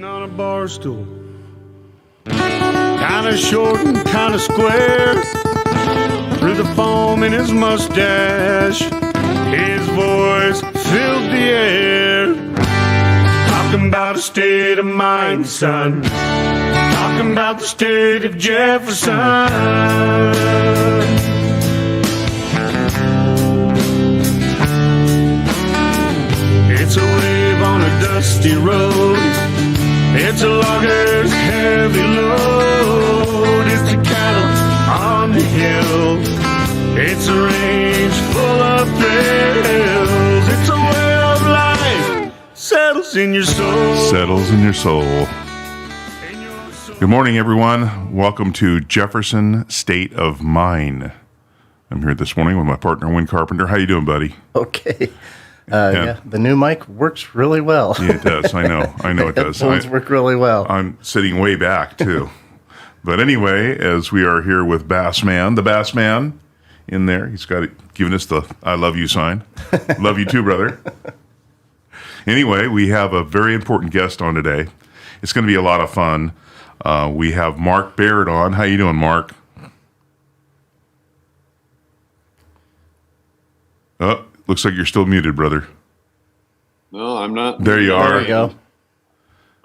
On a bar stool, kinda short and kinda square, through the foam in his mustache, his voice filled the air. Talking about a state of mind, son. Talking about the state of Jefferson. It's a wave on a dusty road. It's a logger's heavy load. It's the cattle on the hill. It's a range full of thrills. It's a way of life settles in your soul. Settles in your soul. Good morning, everyone. Welcome to Jefferson State of Mind. I'm here this morning with my partner, Carpenter. How you doing, buddy? Okay. Yeah, the new mic works really well. Yeah, it does. I know it does. Headphones work really well. I'm sitting way back, too. But anyway, as we are here with the Bass Man in there, he's giving us the I love you sign. Love you too, brother. Anyway, we have a very important guest on today. It's going to be a lot of fun. We have Mark Baird on. How you doing, Mark? Oh, looks like you're still muted, brother. No, I'm not. There you are. There you go.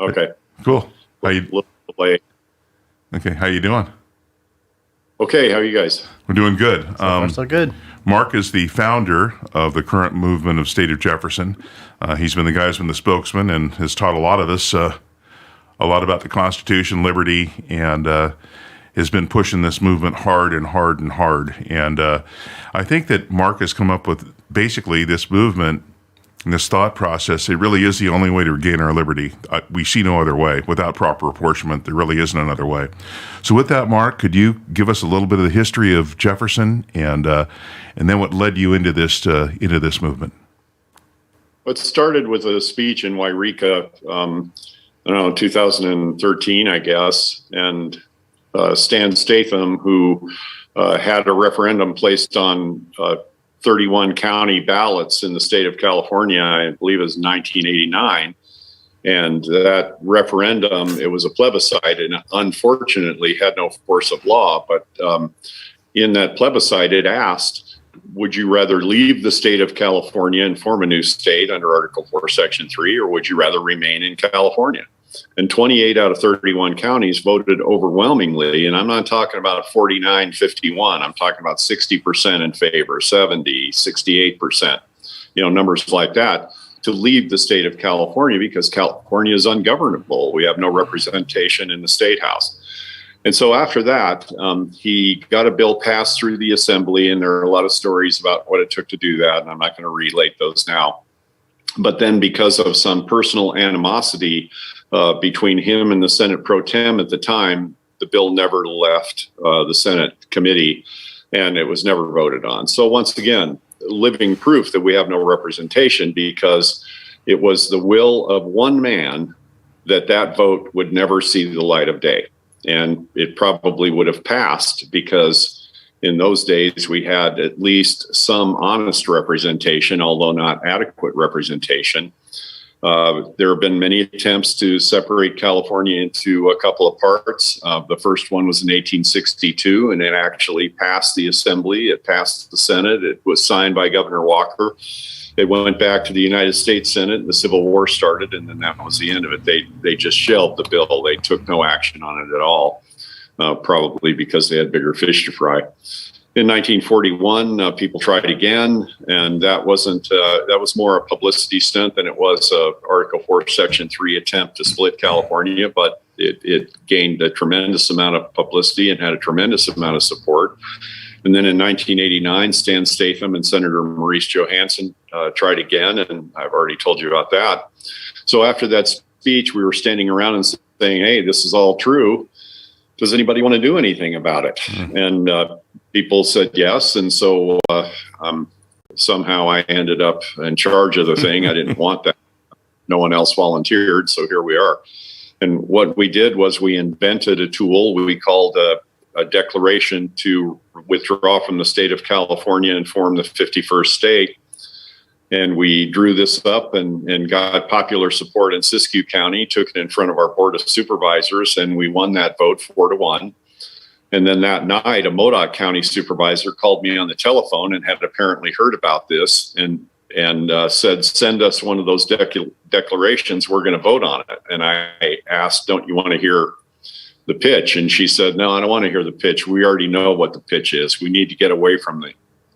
Okay. Cool. How you? Okay, how you doing? how are you guys? We're doing good. So far, so good. Mark is the founder of the current movement of State of Jefferson. He's been the spokesman and has taught a lot of us a lot about the Constitution, liberty, and has been pushing this movement hard and hard and hard. And I think that Mark has come up with basically this movement and this thought process. It really is the only way to regain our liberty. We see no other way. Without proper apportionment, there really isn't another way. So with that, Mark, could you give us a little bit of the history of Jefferson and then what led you into this movement? It started with a speech in Wairika, 2013, I guess, and Stan Statham, who had a referendum placed on 31 county ballots in the state of California, I believe it was 1989. And that referendum, it was a plebiscite and unfortunately had no force of law. But in that plebiscite, it asked, would you rather leave the state of California and form a new state under Article 4, Section 3, or would you rather remain in California? And 28 out of 31 counties voted overwhelmingly. And I'm not talking about 49-51. I'm talking about 60% in favor, 70, 68%, numbers like that, to leave the state of California because California is ungovernable. We have no representation in the state house. And so after that, he got a bill passed through the assembly, and there are a lot of stories about what it took to do that, and I'm not going to relate those now. But then because of some personal animosity between him and the Senate pro tem at the time, the bill never left the Senate committee, and it was never voted on. So once again, living proof that we have no representation, because it was the will of one man that vote would never see the light of day. And it probably would have passed because in those days we had at least some honest representation, although not adequate representation. There have been many attempts to separate California into a couple of parts. The first one was in 1862, and it actually passed the Assembly. It passed the Senate. It was signed by Governor Walker. It went back to the United States Senate, and the Civil War started, and then that was the end of it. They just shelved the bill. They took no action on it at all, probably because they had bigger fish to fry. In 1941, people tried again, and that was more a publicity stunt than it was a Article 4, Section 3 attempt to split California, but it gained a tremendous amount of publicity and had a tremendous amount of support. And then in 1989, Stan Statham and Senator Maurice Johansson tried again, and I've already told you about that. So after that speech, we were standing around and saying, hey, this is all true. Does anybody want to do anything about it? And people said yes. And so somehow I ended up in charge of the thing. I didn't want that. No one else volunteered. So here we are. And what we did was we invented a tool we called a declaration to withdraw from the state of California and form the 51st state. And we drew this up and got popular support in Siskiyou County, took it in front of our Board of Supervisors, and we won that vote 4-1. And then that night, a Modoc County supervisor called me on the telephone and had apparently heard about this and said, send us one of those declarations. We're going to vote on it. And I asked, don't you want to hear the pitch? And she said, no, I don't want to hear the pitch. We already know what the pitch is. We need to get away from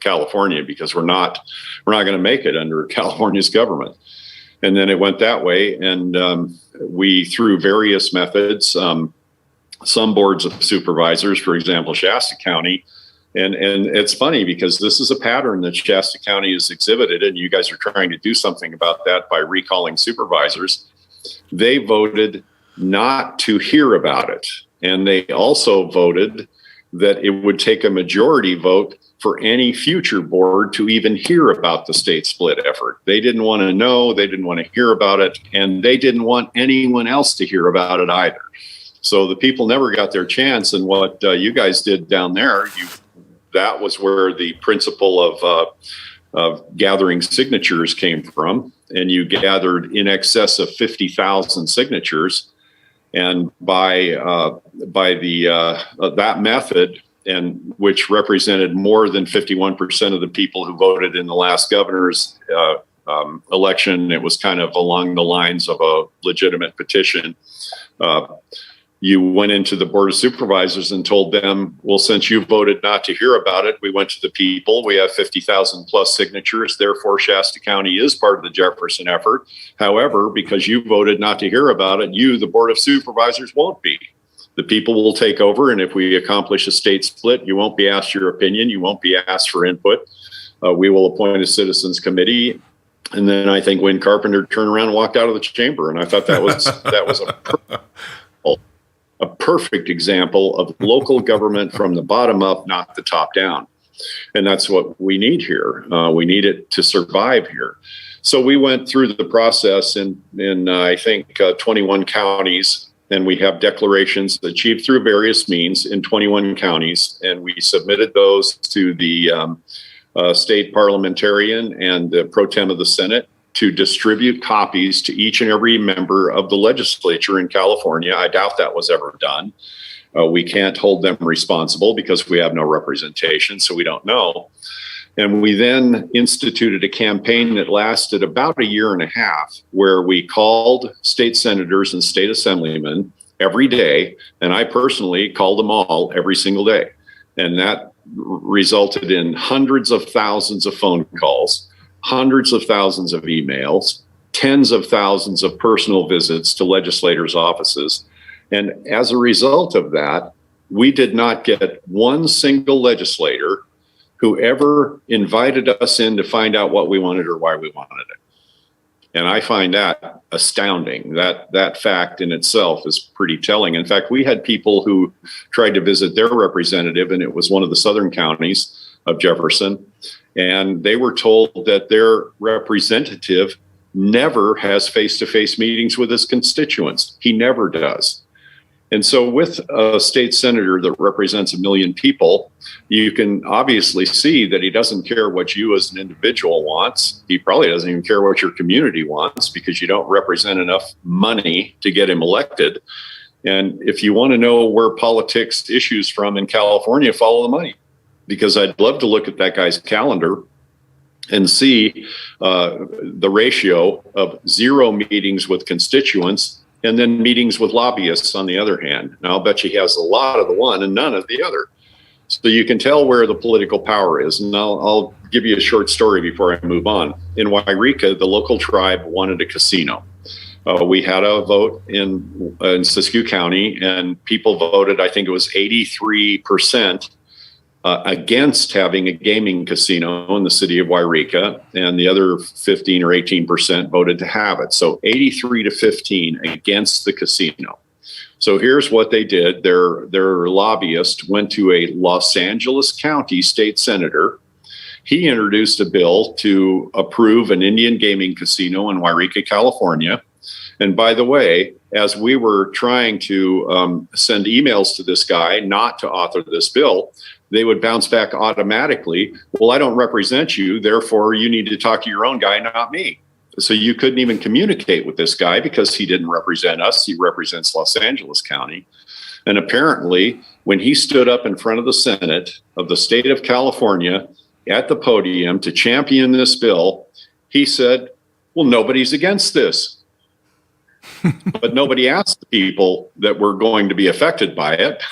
California because we're not going to make it under California's government. And then it went that way. And we, through various methods, some boards of supervisors, for example, Shasta County, and it's funny because this is a pattern that Shasta County has exhibited, and you guys are trying to do something about that by recalling supervisors. They voted not to hear about it. And they also voted that it would take a majority vote for any future board to even hear about the state split effort. They didn't want to know, they didn't want to hear about it, and they didn't want anyone else to hear about it either. So the people never got their chance. And what you guys did down there, that was where the principle of gathering signatures came from. And you gathered in excess of 50,000 signatures. And by that method, and which represented more than 51% of the people who voted in the last governor's election, it was kind of along the lines of a legitimate petition. You went into the Board of Supervisors and told them, well, since you voted not to hear about it, we went to the people. We have 50,000 plus signatures. Therefore, Shasta County is part of the Jefferson effort. However, because you voted not to hear about it, you, the Board of Supervisors, won't be. The people will take over. And if we accomplish a state split, you won't be asked your opinion. You won't be asked for input. We will appoint a citizens committee. And then I think when Carpenter turned around and walked out of the chamber, and I thought that was a perfect example of local government from the bottom up, not the top down. And that's what we need here. We need it to survive here. So we went through the process in I think 21 counties, and we have declarations achieved through various means in 21 counties. And we submitted those to the state parliamentarian and the pro tem of the Senate to distribute copies to each and every member of the legislature in California. I doubt that was ever done. We can't hold them responsible because we have no representation, so we don't know. And we then instituted a campaign that lasted about a year and a half, where we called state senators and state assemblymen every day, and I personally called them all every single day. And that resulted in hundreds of thousands of phone calls, hundreds of thousands of emails, tens of thousands of personal visits to legislators' offices. And as a result of that, we did not get one single legislator who ever invited us in to find out what we wanted or why we wanted it. And I find that astounding. That fact in itself is pretty telling. In fact, we had people who tried to visit their representative, and it was one of the southern counties of Jefferson. And they were told that their representative never has face-to-face meetings with his constituents. He never does. And so with a state senator that represents 1 million people, you can obviously see that he doesn't care what you as an individual wants. He probably doesn't even care what your community wants, because you don't represent enough money to get him elected. And if you want to know where politics issues from in California, follow the money. Because I'd love to look at that guy's calendar and see the ratio of 0 meetings with constituents and then meetings with lobbyists on the other hand. Now, I'll bet you he has a lot of the one and none of the other. So you can tell where the political power is. And I'll give you a short story before I move on. In Wairika, the local tribe wanted a casino. We had a vote in Siskiyou County, and people voted, I think it was 83%. Against having a gaming casino in the city of Wairika, and the other 15 or 18% voted to have it. So 83 to 15 against the casino. So here's what they did. Their lobbyist went to a Los Angeles County state senator. He introduced a bill to approve an Indian gaming casino in Wairika, California. And by the way, as we were trying to send emails to this guy not to author this bill, they would bounce back automatically. Well, I don't represent you, therefore you need to talk to your own guy, not me. So you couldn't even communicate with this guy because he didn't represent us. He represents Los Angeles County. And apparently, when he stood up in front of the Senate of the state of California at the podium to champion this bill, he said, well, nobody's against this. But nobody asked the people that were going to be affected by it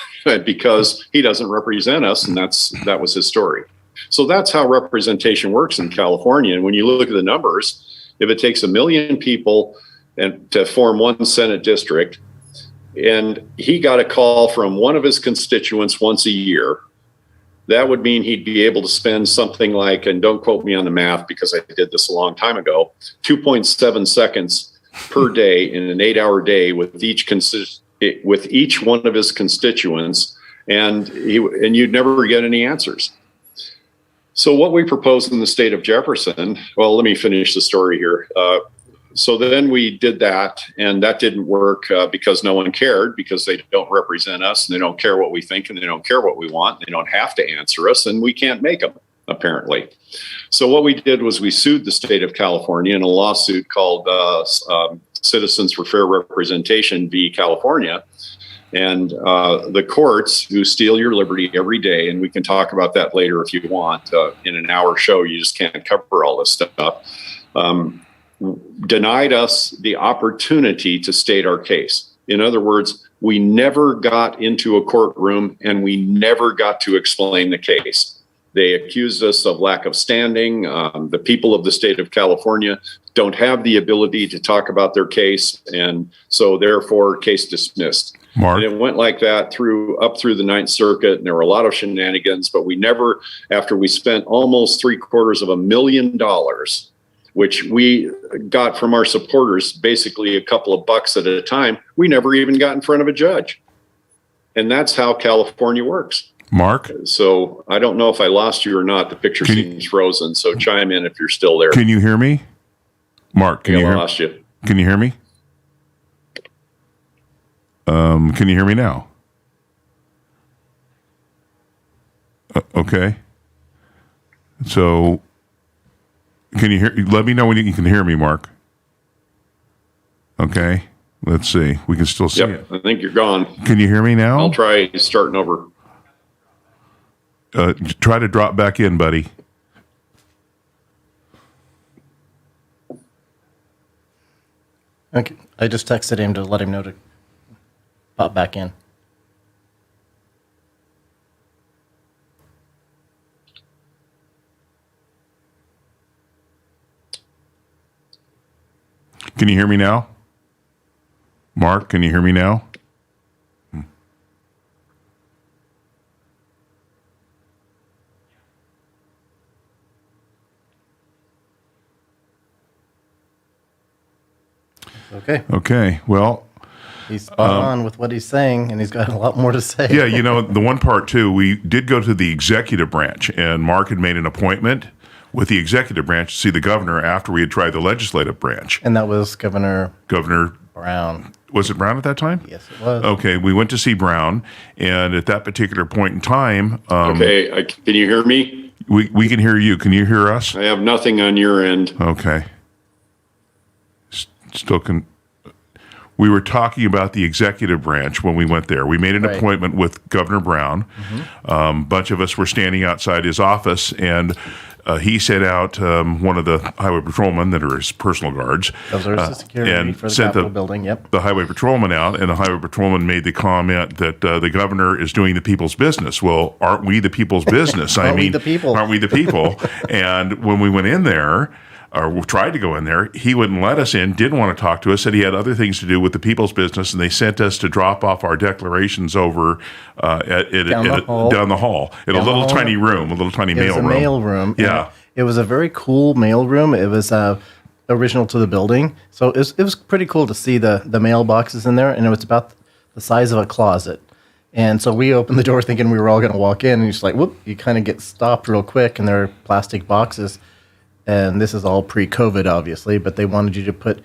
because he doesn't represent us, and that was his story. So that's how representation works in California. And when you look at the numbers, if it takes 1 million people and to form one Senate district, and he got a call from one of his constituents once a year, that would mean he'd be able to spend something like, and don't quote me on the math because I did this a long time ago, 2.7 seconds per day in an 8-hour day with each one of his constituents, and you'd never get any answers. So what we proposed in the state of Jefferson, well, let me finish the story here. So then we did that, and that didn't work because no one cared, because they don't represent us, and they don't care what we think, and they don't care what we want. They don't have to answer us, and we can't make them, apparently. So what we did was we sued the state of California in a lawsuit called Citizens for Fair Representation v. California. And the courts, who steal your liberty every day, and we can talk about that later if you want. In an hour show, you just can't cover all this stuff. Denied us the opportunity to state our case. In other words, we never got into a courtroom and we never got to explain the case. They accused us of lack of standing. The people of the state of California don't have the ability to talk about their case, and so therefore case dismissed. Mark. And it went like that up through the Ninth Circuit, and there were a lot of shenanigans, but we never, after we spent almost $750,000, which we got from our supporters, basically a couple of bucks at a time, we never even got in front of a judge. And that's how California works. Mark? So I don't know if I lost you or not. The picture seems frozen, so chime in if you're still there. Can you hear me? Mark, can you hear me? I lost you. Can you hear me? Can you hear me now? Okay. So, can you hear? Let me know when you can hear me, Mark. Okay. Let's see. We can still see it. I think you're gone. Can you hear me now? I'll try starting over. Try to drop back in, buddy. Okay. I just texted him to let him know to pop back in. Can you hear me now? Mark, can you hear me now? Okay. Okay. Well, he's spot on with what he's saying, and he's got a lot more to say. yeah, the one part too, we did go to the executive branch, and Mark had made an appointment with the executive branch to see the governor after we had tried the legislative branch. And that was Governor Brown. Was it Brown at that time? Yes, it was. Okay, we went to see Brown, and at that particular point in time... Okay, can you hear me? We can hear you. Can you hear us? I have nothing on your end. Okay. Still can... We were talking about the executive branch when we went there. We made an appointment with Governor Brown. A bunch of us were standing outside his office, and he sent out one of the highway patrolmen that are his personal guards. Those are his security for the Capitol building, yep. The highway patrolman out, and the highway patrolman made the comment that the governor is doing the people's business. Well, aren't we the people's business? Aren't we the people? Aren't we the people? And when we went in there, or we tried to go in there, he wouldn't let us in, didn't want to talk to us, said he had other things to do with the people's business, and they sent us to drop off our declarations over down the hall in a little tiny room, a little tiny mail room. It was a mail room. Yeah. It was a very cool mail room. It was original to the building. So it was pretty cool to see the mailboxes in there, and it was about the size of a closet. And so we opened the door thinking we were all going to walk in, and you're just like, whoop, you kind of get stopped real quick, and there are plastic boxes. And this is all pre-COVID, obviously, but they wanted you to put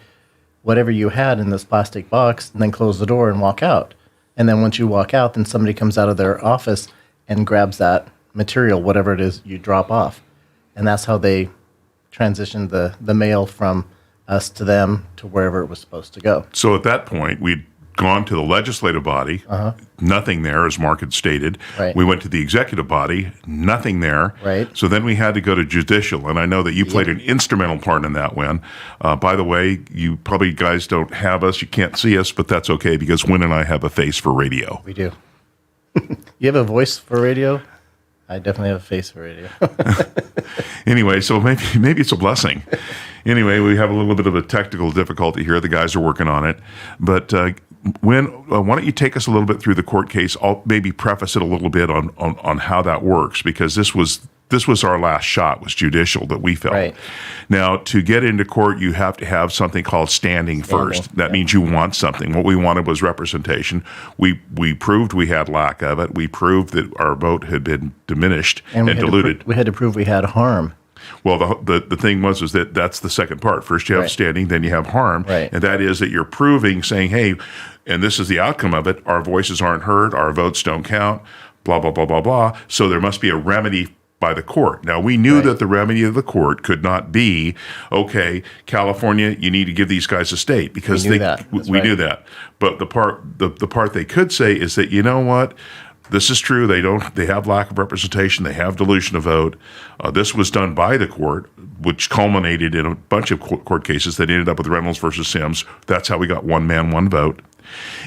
whatever you had in this plastic box and then close the door and walk out. And then once you walk out, then somebody comes out of their office and grabs that material, whatever it is you drop off. And that's how they transitioned the mail from us to them to wherever it was supposed to go. So at that point, we'd gone to the legislative body, nothing there, as Mark had stated. Right. We went to the executive body, nothing there. Right. So then we had to go to judicial, and I know that you played an instrumental part in that, Wynn. By the way, you probably guys don't have us, you can't see us, but that's okay because Wynn and I have a face for radio. We do. You have a voice for radio? I definitely have a face for radio. Anyway, so maybe it's a blessing. Anyway, we have a little bit of a technical difficulty here. The guys are working on it. But why don't you take us a little bit through the court case? I'll maybe preface it a little bit on how that works, because this was our last shot, was judicial, that we felt. Right. Now, to get into court, you have to have something called standing first. That means you want something. What we wanted was representation. We proved we had lack of it. We proved that our vote had been diminished and diluted. We had to prove we had harm. Well, the thing was that's the second part. First you have standing, then you have harm. Right. And that is that you're proving, saying, hey, and this is the outcome of it, our voices aren't heard, our votes don't count, blah, blah, blah, blah, blah. So there must be a remedy by the court. Now, we knew that the remedy of the court could not be, okay, California, you need to give these guys a state, because we knew that. But the part they could say is that, you know what, this is true. They have lack of representation. They have dilution of vote. This was done by the court, which culminated in a bunch of court cases that ended up with Reynolds versus Sims. That's how we got one man, one vote.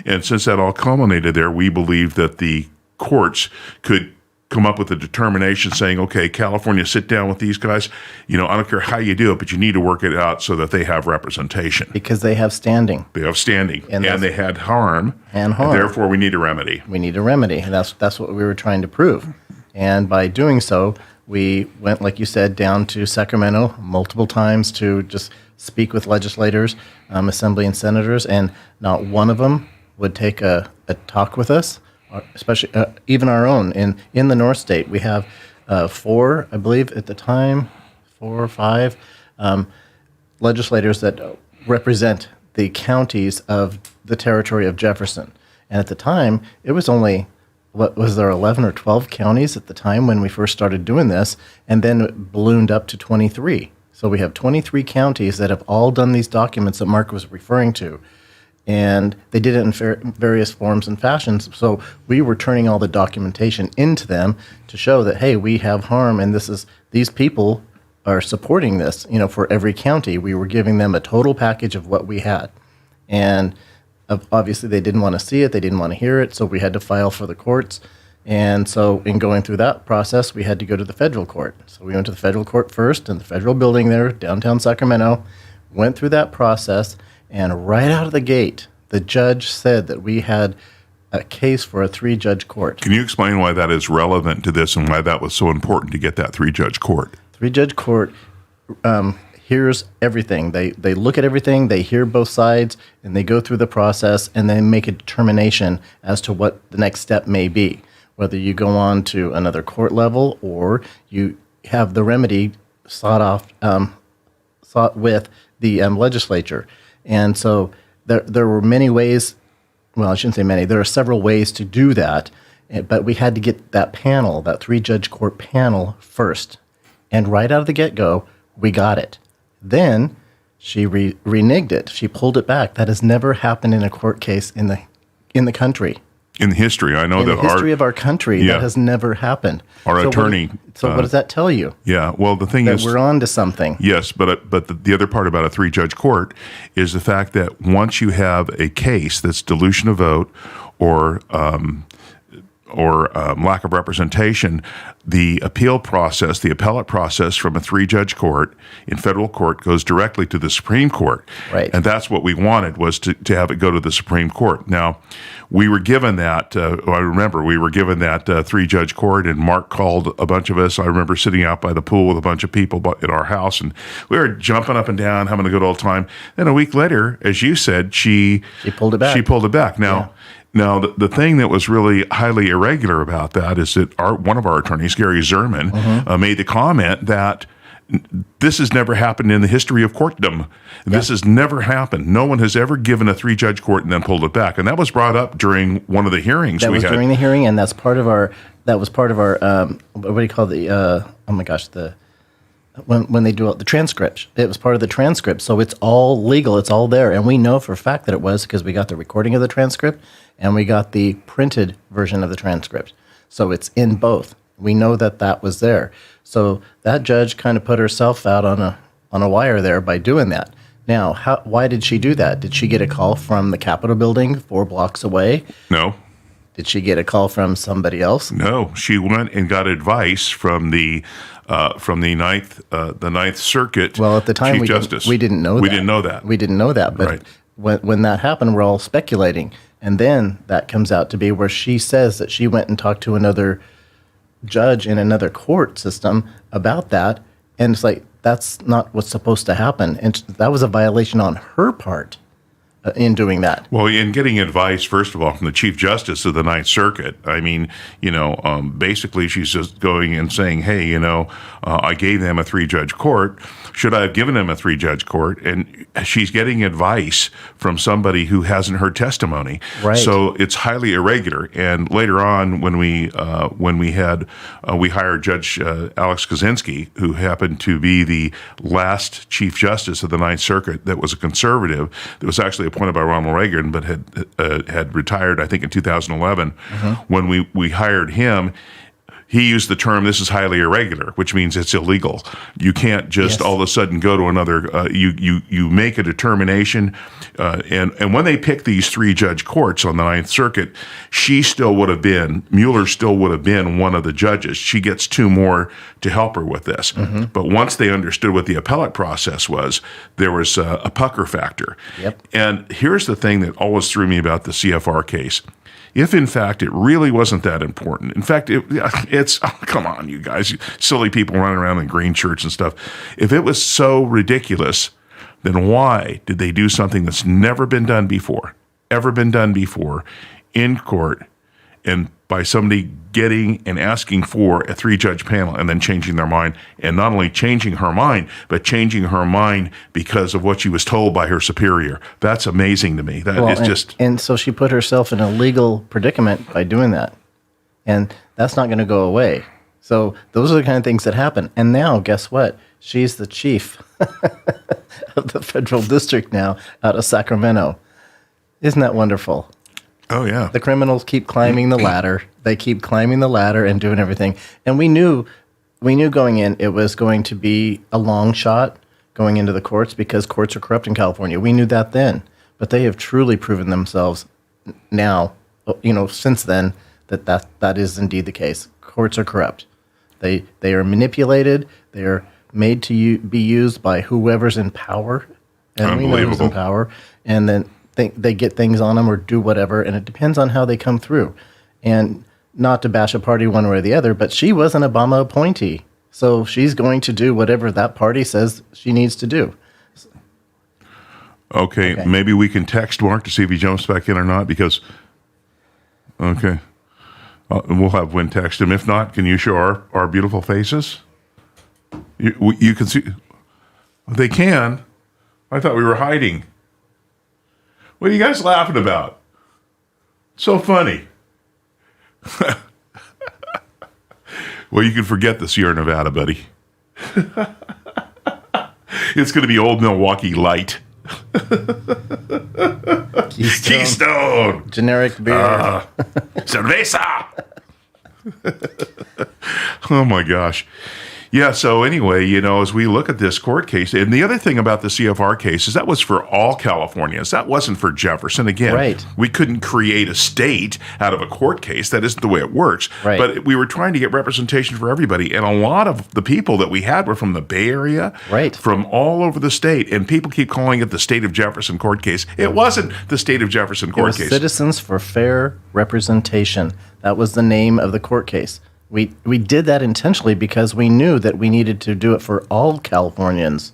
And since that all culminated there, we believe that the courts could come up with a determination saying, okay, California, sit down with these guys. I don't care how you do it, but you need to work it out so that they have representation. Because they have standing. They have standing. And they had harm. And harm. And therefore, we need a remedy. We need a remedy. And that's what we were trying to prove. And by doing so, we went, like you said, down to Sacramento multiple times to just speak with legislators, assembly and senators, and not one of them would take a talk with us. Especially even our own in the North State, we have 4, I believe at the time, 4 or 5 legislators that represent the counties of the territory of Jefferson. And at the time, it was only, what was there, 11 or 12 counties at the time when we first started doing this, and then it ballooned up to 23. So we have 23 counties that have all done these documents that Mark was referring to. And they did it in various forms and fashions. So we were turning all the documentation into them to show that, hey, we have harm, and these people are supporting this. For every county, we were giving them a total package of what we had. And obviously, they didn't want to see it, they didn't want to hear it, so we had to file for the courts. And so in going through that process, we had to go to the federal court. So we went to the federal court first in the federal building there, downtown Sacramento, went through that process. And right out of the gate, the judge said that we had a case for a 3-judge court. Can you explain why that is relevant to this and why that was so important to get that 3-judge court? 3-judge court hears everything. They look at everything, they hear both sides, and they go through the process, and they make a determination as to what the next step may be, whether you go on to another court level or you have the remedy sought with the legislature. And so there were many ways, well, I shouldn't say many, there are several ways to do that, but we had to get that panel, that 3-judge court panel first. And right out of the get-go, we got it. Then she reneged it. She pulled it back. That has never happened in a court case in the country. In history, I know in that the history of our country, that has never happened. Our attorney. What does that tell you? Yeah, well, the thing is, we're on to something. Yes, but the other part about a 3-judge court is the fact that once you have a case that's dilution of vote or lack of representation, the appeal process, the appellate process from a 3-judge court in federal court goes directly to the Supreme Court. Right. And that's what we wanted, was to have it go to the Supreme Court. Now, we were given that, I remember we were given that 3-judge court, and Mark called a bunch of us. I remember sitting out by the pool with a bunch of people at our house, and we were jumping up and down, having a good old time. Then a week later, as you said, she pulled it back. She pulled it back. Now, the thing that was really highly irregular about that is that one of our attorneys, Gary Zerman, made the comment that This has never happened in the history of courtdom. This has never happened. No one has ever given a 3-judge court and then pulled it back. And that was brought up during one of the hearings That we was had. during the hearing, and that's part of our. That was part of our. What do you call the? Oh my gosh, when they do the transcript. It was part of the transcript, so it's all legal. It's all there, and we know for a fact that it was because we got the recording of the transcript and we got the printed version of the transcript. So it's in both. We know that was there. So that judge kind of put herself out on a wire there by doing that. Now, why did she do that? Did she get a call from the Capitol building 4 blocks away? No. Did she get a call from somebody else? No. She went and got advice from the Ninth Circuit. Well, at the time, Chief Justice. we didn't know that. We didn't know that. We didn't know that. But when that happened, we're all speculating. And then that comes out to be where she says that she went and talked to another judge in another court system about that. And it's like, that's not what's supposed to happen. And that was a violation on her part in doing that. Well, in getting advice, first of all, from the Chief Justice of the Ninth Circuit, I mean, basically she's just going and saying, hey, I gave them a 3-judge court. Should I have given them a 3-judge court? And she's getting advice from somebody who hasn't heard testimony. Right. So it's highly irregular. And later on, when we hired Judge Alex Kaczynski, who happened to be the last Chief Justice of the Ninth Circuit that was a conservative, that was actually appointed by Ronald Reagan, but had retired, I think, in 2011. When we hired him, he used the term, this is highly irregular, which means it's illegal. You can't just all of a sudden go to another, you make a determination. And when they picked these 3-judge courts on the Ninth Circuit, Mueller still would have been one of the judges. She gets 2 more to help her with this. But once they understood what the appellate process was, there was a pucker factor. Yep. And here's the thing that always threw me about the CFR case. If, in fact, it really wasn't that important, in fact, it's, come on, you guys, you silly people running around in green shirts and stuff. If it was so ridiculous, then why did they do something that's never been done before, in court, and by somebody getting and asking for a 3-judge panel and then changing their mind, and not only changing her mind, but changing her mind because of what she was told by her superior? That's amazing to me. That is just... And so she put herself in a legal predicament by doing that. And that's not going to go away. So those are the kind of things that happen. And now, guess what? She's the chief of the federal district now out of Sacramento. Isn't that wonderful? Oh, yeah. The criminals keep climbing the ladder. They keep climbing the ladder and doing everything. And we knew going in it was going to be a long shot going into the courts because courts are corrupt in California. We knew that then. But they have truly proven themselves now, since then, that is indeed the case. Courts are corrupt. They are manipulated. They are made to be used by whoever's in power. And we know who's in power. And then they get things on them or do whatever, and it depends on how they come through. And not to bash a party one way or the other, but she was an Obama appointee, so she's going to do whatever that party says she needs to do. Okay, maybe we can text Mark to see if he jumps back in or not, because, we'll have Wynn text him. If not, can you show our beautiful faces? You can see. They can. I thought we were hiding. What are you guys laughing about? So funny. Well, you can forget the Sierra Nevada, buddy. It's going to be Old Milwaukee Light. Keystone. Generic beer. Cerveza. Oh, my gosh. Yeah, so anyway, as we look at this court case, and the other thing about the CFR case is that was for all Californians. That wasn't for Jefferson. Again, we couldn't create a state out of a court case. That isn't the way it works. Right. But we were trying to get representation for everybody, and a lot of the people that we had were from the Bay Area, from all over the state, and people keep calling it the State of Jefferson court case. It wasn't the State of Jefferson court case. Citizens for Fair Representation. That was the name of the court case. We did that intentionally because we knew that we needed to do it for all Californians,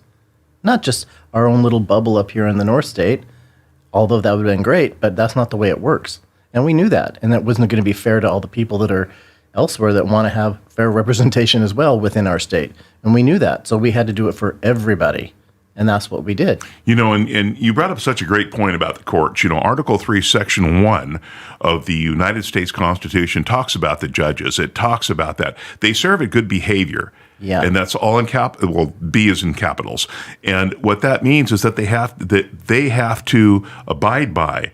not just our own little bubble up here in the North State, although that would have been great, but that's not the way it works. And we knew that, and that wasn't going to be fair to all the people that are elsewhere that want to have fair representation as well within our state. And we knew that. So we had to do it for everybody. And that's what we did. You know, and you brought up such a great point about the courts. You know, Article 3, Section 1 of the United States Constitution talks about the judges. It talks about that. They serve a good behavior. Yeah. And that's all in B is in capitals. And what that means is that they have to abide by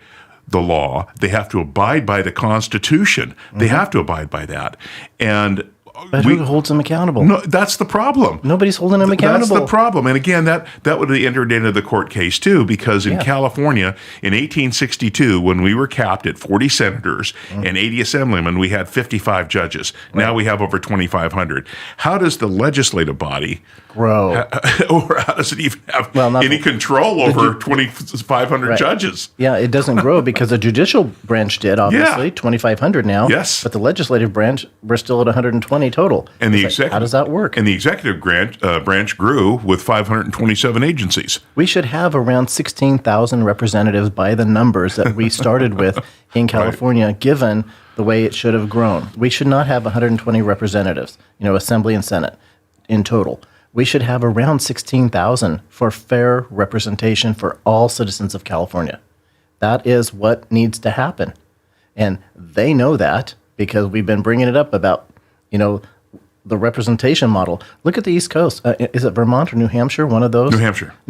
the law. They have to abide by the Constitution. Mm-hmm. They have to abide by that. And but who holds them accountable? No, that's the problem. Nobody's holding them accountable. That's the problem. And again, that would have entered into the court case too, because in California in 1862, when we were capped at 40 senators and 80 assemblymen, we had 55 judges. Right. Now we have over 2,500. How does the legislative body grow? Or how does it even have any control over 2,500 judges? Yeah, it doesn't grow because the judicial branch did, obviously, 2,500 now. Yes. But the legislative branch, we're still at 120 total. And how does that work? And the executive branch grew with 527 agencies. We should have around 16,000 representatives by the numbers that we started with in California, given the way it should have grown. We should not have 120 representatives, Assembly and Senate in total. We should have around 16,000 for fair representation for all citizens of California. That is what needs to happen. And they know that because we've been bringing it up about the representation model. Look at the East Coast. Is it Vermont or New Hampshire? One of those? New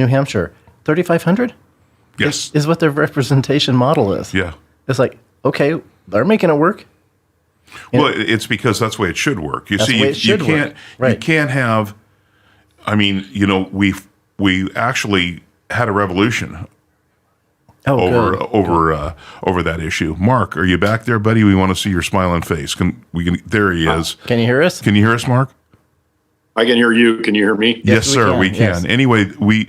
Hampshire. 3,500? Yes. Is what their representation model is. Yeah. It's like, okay, they're making it work. Well, it's because that's the way it should work. You see, you can't have, we actually had a revolution over that issue. Mark, are you back there, buddy? We want to see your smiling face. There he is. Can you hear us? Can you hear us, Mark? I can hear you. Can you hear me? Yes, sir, we can. Yes. Anyway, we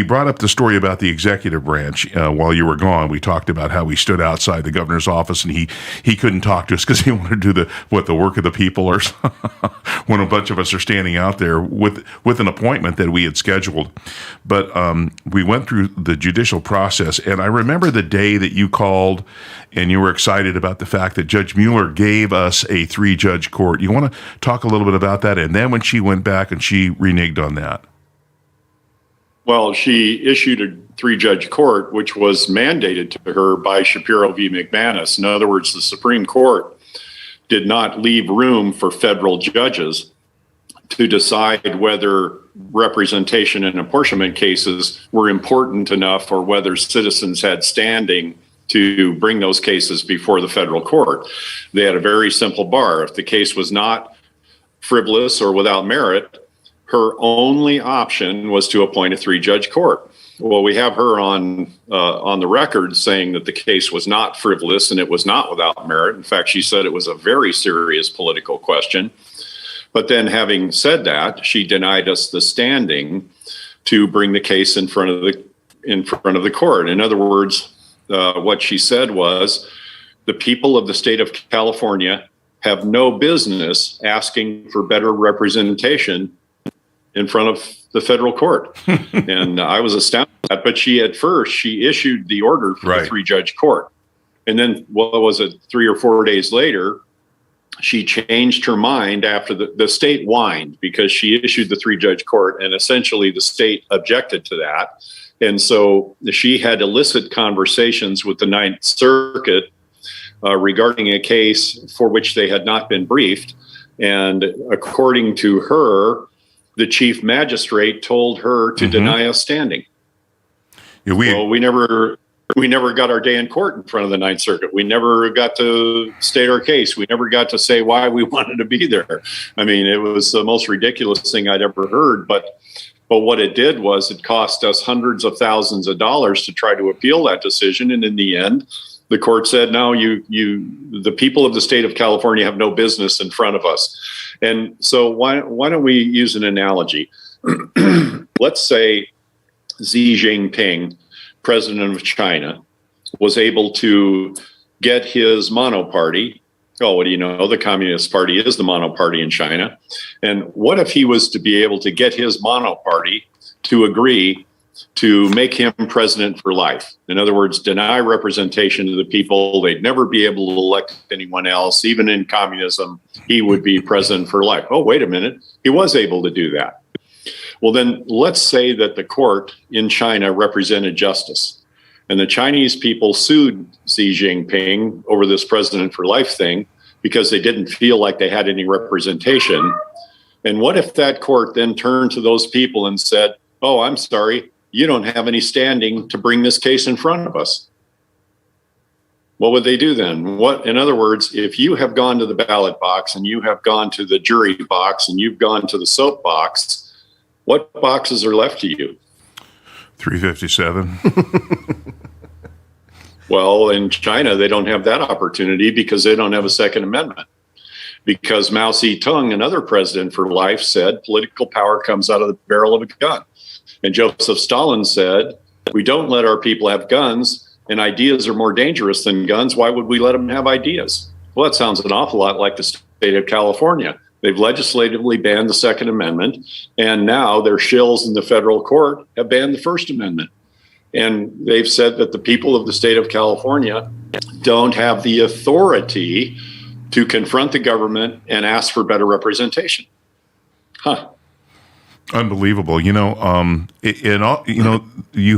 brought up the story about the executive branch while you were gone. We talked about how we stood outside the governor's office and he couldn't talk to us because he wanted to do the work of the people, or when a bunch of us are standing out there with an appointment that we had scheduled. But we went through the judicial process, and I remember the day that you called and you were excited about the fact that Judge Mueller gave us a 3-judge court. You want to talk a little bit about that? And then when she went back and she reneged on that. Well, she issued a 3-judge court, which was mandated to her by Shapiro v. McManus. In other words, the Supreme Court did not leave room for federal judges to decide whether representation in apportionment cases were important enough or whether citizens had standing to bring those cases before the federal court. They had a very simple bar. If the case was not frivolous or without merit, her only option was to appoint a 3-judge court. Well, we have her on the record saying that the case was not frivolous and it was not without merit. In fact, she said it was a very serious political question. But then, having said that, she denied us the standing to bring the case in front of the court. In other words, what she said was, the people of the state of California have no business asking for better representation in front of the federal court. And I was astounded at that. But she issued the order for the 3-judge court. And then, what was it, 3 or 4 days later, she changed her mind after the state whined because she issued the 3-judge court, and essentially the state objected to that. And so she had illicit conversations with the Ninth Circuit regarding a case for which they had not been briefed. And according to her, the chief magistrate told her to deny us standing. Yeah, we never got our day in court in front of the Ninth Circuit. We never got to state our case. We never got to say why we wanted to be there. I mean, it was the most ridiculous thing I'd ever heard. But what it did was it cost us hundreds of thousands of dollars to try to appeal that decision. And in the end, the court said, no, the people of the state of California have no business in front of us. And so why don't we use an analogy? Let's say Xi Jinping, president of China, was able to get his monoparty. Oh, what do you know? The Communist Party is the monoparty in China. And what if he was to be able to get his monoparty to agree to make him president for life. In other words, deny representation to the people. They'd never be able to elect anyone else. Even in communism, he would be president for life. Oh, wait a minute. He was able to do that. Well, then let's say that the court in China represented justice, and the Chinese people sued Xi Jinping over this president for life thing because they didn't feel like they had any representation. And what if that court then turned to those people and said, oh, I'm sorry, you don't have any standing to bring this case in front of us? What would they do then? In other words, if you have gone to the ballot box and you have gone to the jury box and you've gone to the soap box, what boxes are left to you? 357. Well, in China, they don't have that opportunity because they don't have a Second Amendment. Because Mao Zedong, another president for life, said political power comes out of the barrel of a gun. And Joseph Stalin said, we don't let our people have guns, and ideas are more dangerous than guns. Why would we let them have ideas? Well, that sounds an awful lot like the state of California. They've legislatively banned the Second Amendment, and now their shills in the federal court have banned the First Amendment. And they've said that the people of the state of California don't have the authority to confront the government and ask for better representation. Unbelievable. You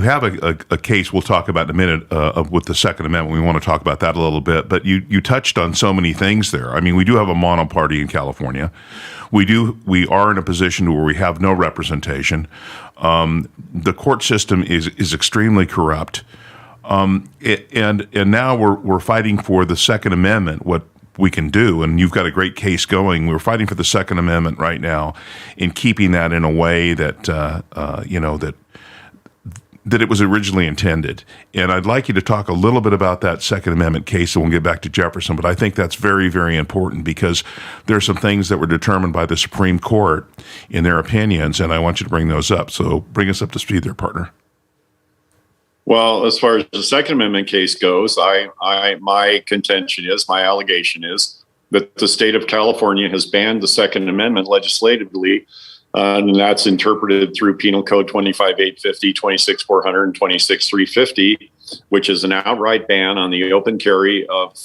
have a case we'll talk about in a minute with the Second Amendment. We want to talk about that a little bit, but you touched on so many things there. I mean, we do have a monoparty in California. We are in a position where we have no representation. The court system is extremely corrupt. And now we're fighting for the Second Amendment, what we can do, and you've got a great case going. We're fighting for the Second Amendment right now, in keeping that in a way that that it was originally intended. And I'd like you to talk a little bit about that Second Amendment case, and we'll get back to Jefferson. But I think that's very, very important because there are some things that were determined by the Supreme Court in their opinions, and I want you to bring those up. So bring us up to speed there, partner. Well, as far as the Second Amendment case goes, my contention is, my allegation is that the state of California has banned the Second Amendment legislatively, and that's interpreted through Penal Code 25850, 26400, and 26350, which is an outright ban on the open carry of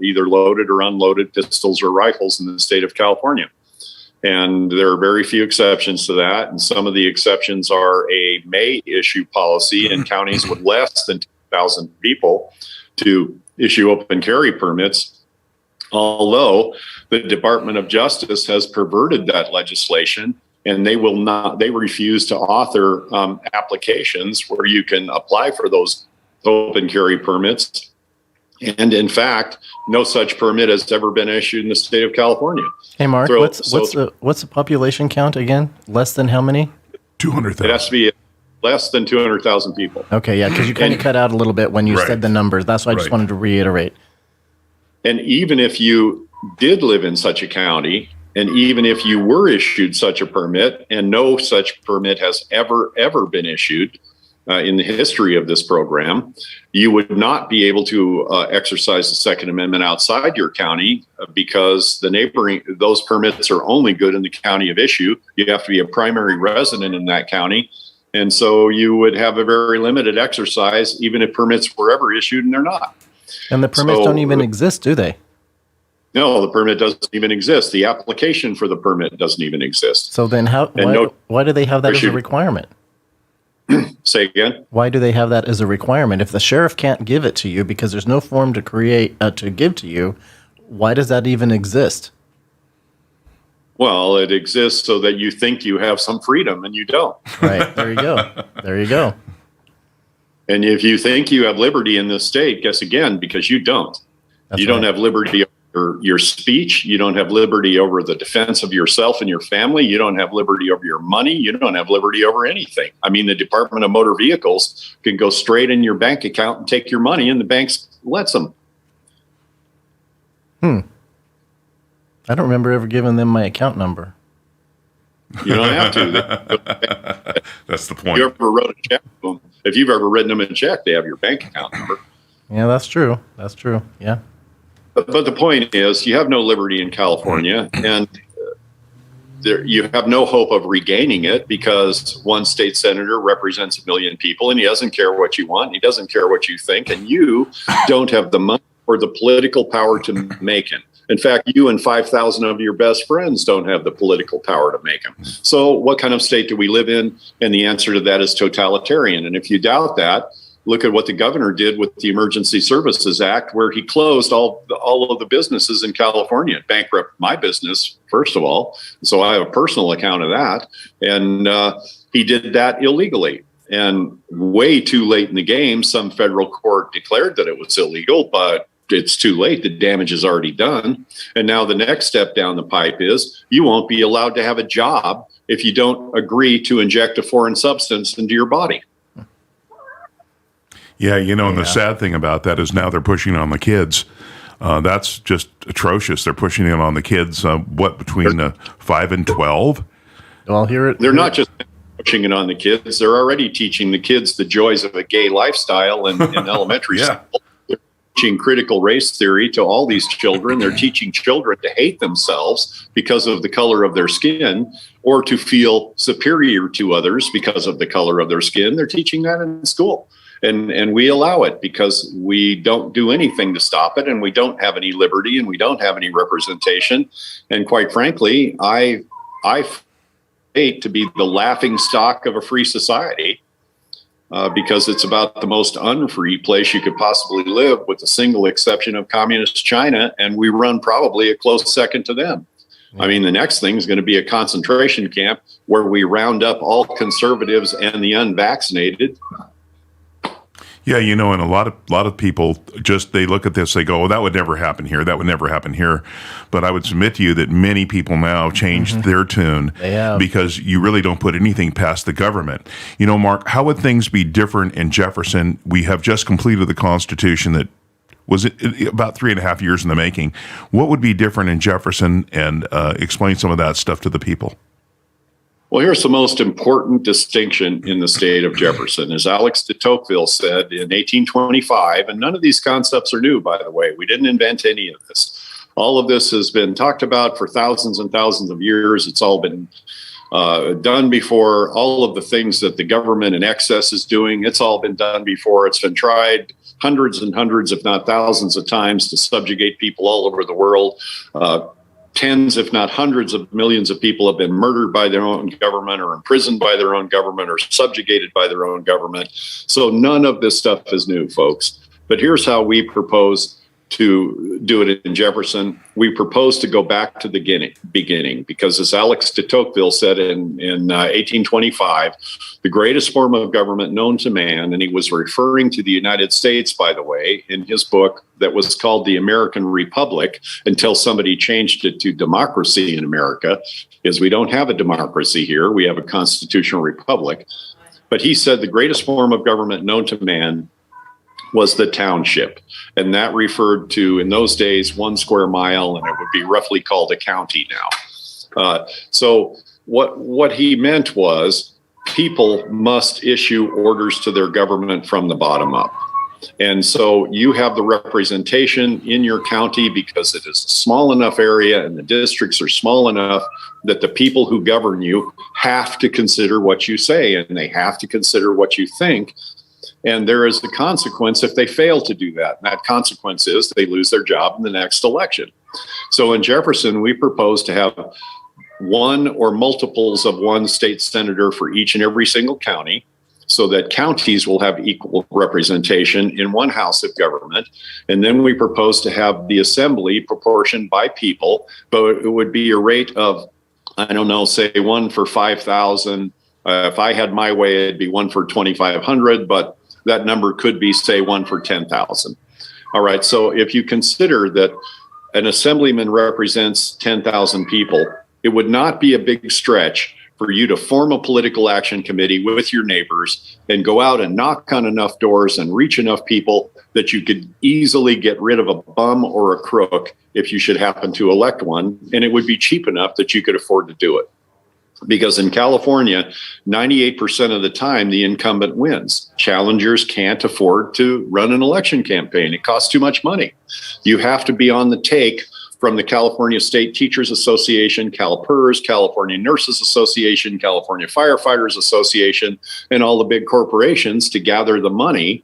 either loaded or unloaded pistols or rifles in the state of California. And there are very few exceptions to that. And some of the exceptions are a may issue policy in counties with less than 2,000 people to issue open carry permits. Although the Department of Justice has perverted that legislation, and they refuse to author applications where you can apply for those open carry permits. And in fact, no such permit has ever been issued in the state of California. Hey, Mark, what's the population count again? Less than how many? 200,000. It has to be less than 200,000 people. Okay, yeah, because you kind of cut out a little bit when you said the numbers. That's why I just wanted to reiterate. And even if you did live in such a county, and even if you were issued such a permit, and no such permit has ever been issued in the history of this program, you would not be able to exercise the Second Amendment outside your county because those permits are only good in the county of issue. You have to be a primary resident in that county. And so you would have a very limited exercise, even if permits were ever issued, and they're not. And the permits don't even exist, do they? No, the permit doesn't even exist. The application for the permit doesn't even exist. So then why do they have that as a requirement? Say again? Why do they have that as a requirement? If the sheriff can't give it to you because there's no form to to give to you, why does that even exist? Well, it exists so that you think you have some freedom and you don't. Right. There you go. There you go. And if you think you have liberty in this state, guess again, because you don't. You don't have liberty over your speech. You don't have liberty over the defense of yourself and your family. You don't have liberty over your money. You don't have liberty over anything. I mean, the Department of Motor Vehicles can go straight in your bank account and take your money, and the bank lets them. I don't remember ever giving them my account number. You don't have to. That's the point. If you ever wrote a check to them, if you've ever written them a check, they have your bank account number. Yeah, that's true. That's true. Yeah. But the point is, you have no liberty in California, and you have no hope of regaining it, because one state senator represents 1 million people, and he doesn't care what you want. He doesn't care what you think, and you don't have the money or the political power to make him. In fact, you and 5,000 of your best friends don't have the political power to make him. So what kind of state do we live in? And the answer to that is totalitarian. And if you doubt that, look at what the governor did with the Emergency Services Act, where he closed all of the businesses in California, bankrupt my business, first of all. So I have a personal account of that. And he did that illegally. And way too late in the game, some federal court declared that it was illegal, but it's too late. The damage is already done. And now the next step down the pipe is you won't be allowed to have a job if you don't agree to inject a foreign substance into your body. Yeah, and the sad thing about that is now they're pushing it on the kids. That's just atrocious. They're pushing it on the kids, between 5 and 12? Well, they're not just pushing it on the kids. They're already teaching the kids the joys of a gay lifestyle in elementary school. They're teaching critical race theory to all these children. They're teaching children to hate themselves because of the color of their skin, or to feel superior to others because of the color of their skin. They're teaching that in school. And we allow it because we don't do anything to stop it, and we don't have any liberty, and we don't have any representation. And quite frankly, I hate to be the laughing stock of a free society, because it's about the most unfree place you could possibly live, with the single exception of communist China, and we run probably a close second to them. I mean, the next thing is going to be a concentration camp where we round up all conservatives and the unvaccinated. Yeah, and a lot of people they look at this, they go, "Oh, that would never happen here. That would never happen here." But I would submit to you that many people now changed their tune because you really don't put anything past the government. Mark, how would things be different in Jefferson? We have just completed the Constitution that was about 3.5 years in the making. What would be different in Jefferson? And explain some of that stuff to the people. Well, here's the most important distinction in the state of Jefferson. As Alex de Tocqueville said in 1825, and none of these concepts are new, by the way. We didn't invent any of this. All of this has been talked about for thousands and thousands of years. It's all been done before. All of the things that the government in excess is doing, it's all been done before. It's been tried hundreds and hundreds, if not thousands of times, to subjugate people all over the world. Tens, if not hundreds of millions of people have been murdered by their own government, or imprisoned by their own government, or subjugated by their own government. So none of this stuff is new, folks. But here's how we propose to do it in Jefferson. We propose to go back to the beginning, because as Alex de Tocqueville said in 1825, the greatest form of government known to man, and he was referring to the United States, by the way, in his book that was called The American Republic, until somebody changed it to democracy in America, is we don't have a democracy here. We have a constitutional republic. But he said the greatest form of government known to man was the township. And that referred to, in those days, 1 square mile, and it would be roughly called a county now. So what he meant was people must issue orders to their government from the bottom up. And so you have the representation in your county because it is a small enough area and the districts are small enough that the people who govern you have to consider what you say, and they have to consider what you think. And there is the consequence if they fail to do that. And that consequence is they lose their job in the next election. So in Jefferson, we propose to have one or multiples of one state senator for each and every single county, so that counties will have equal representation in one house of government. And then we propose to have the assembly proportioned by people, but it would be a rate of, I don't know, say 1 for 5,000. If I had my way, it'd be 1 for 2,500, but that number could be, say, 1 for 10,000. All right, so if you consider that an assemblyman represents 10,000 people, it would not be a big stretch for you to form a political action committee with your neighbors and go out and knock on enough doors and reach enough people that you could easily get rid of a bum or a crook if you should happen to elect one. And it would be cheap enough that you could afford to do it. Because in California, 98% of the time, the incumbent wins. Challengers can't afford to run an election campaign. It costs too much money. You have to be on the take from the California State Teachers Association, CalPERS, California Nurses Association, California Firefighters Association, and all the big corporations to gather the money